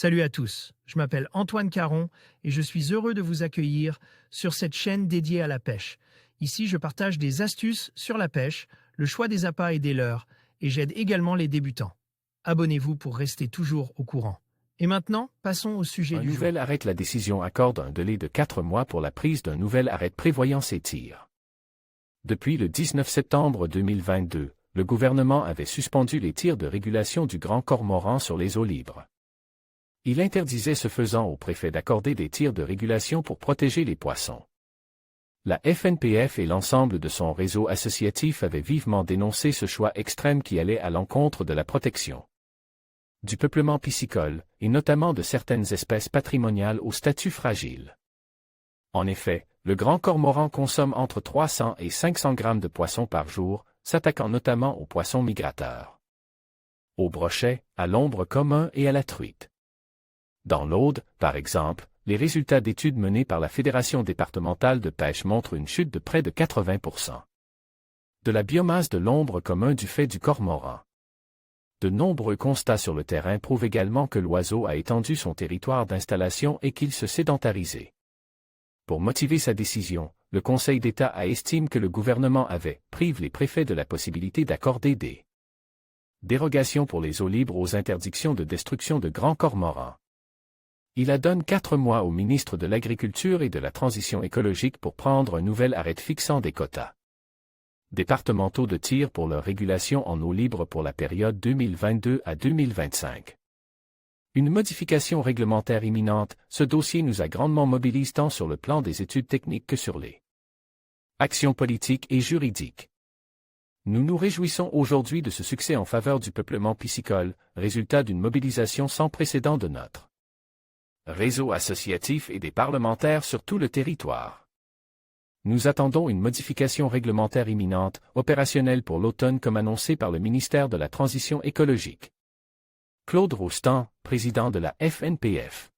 Salut à tous, je m'appelle Antoine Caron et je suis heureux de vous accueillir sur cette chaîne dédiée à la pêche. Ici, je partage des astuces sur la pêche, le choix des appâts et des leurres, et j'aide également les débutants. Abonnez-vous pour rester toujours au courant. Et maintenant, passons au sujet Un du jour. nouvel arrêt. La décision accorde un délai de 4 mois pour la prise d'un nouvel arrêt prévoyant ces tirs. Depuis le 19 septembre 2022, le gouvernement avait suspendu les tirs de régulation du grand cormoran sur les eaux libres. Il interdisait ce faisant aux préfets d'accorder des tirs de régulation pour protéger les poissons. La FNPF et l'ensemble de son réseau associatif avaient vivement dénoncé ce choix extrême qui allait à l'encontre de la protection du peuplement piscicole, et notamment de certaines espèces patrimoniales au statut fragile. En effet, le grand cormoran consomme entre 300 et 500 grammes de poissons par jour, s'attaquant notamment aux poissons migrateurs, aux brochets, à l'ombre commun et à la truite. Dans l'Aude, par exemple, les résultats d'études menées par la Fédération départementale de pêche montrent une chute de près de 80% de la biomasse de l'ombre commun du fait du cormoran. De nombreux constats sur le terrain prouvent également que l'oiseau a étendu son territoire d'installation et qu'il se sédentarisait. Pour motiver sa décision, le Conseil d'État estime que le gouvernement prive les préfets de la possibilité d'accorder des dérogations pour les eaux libres aux interdictions de destruction de grands cormorans. Il donne 4 mois au ministre de l'Agriculture et de la Transition écologique pour prendre un nouvel arrêt fixant des quotas départementaux de tir pour leur régulation en eau libre pour la période 2022 à 2025. Une modification réglementaire imminente, ce dossier nous a grandement mobilisés tant sur le plan des études techniques que sur les actions politiques et juridiques. Nous nous réjouissons aujourd'hui de ce succès en faveur du peuplement piscicole, résultat d'une mobilisation sans précédent de notre réseau associatif et des parlementaires sur tout le territoire. Nous attendons une modification réglementaire imminente, opérationnelle pour l'automne comme annoncé par le ministère de la Transition écologique. Claude Roustan, président de la FNPF.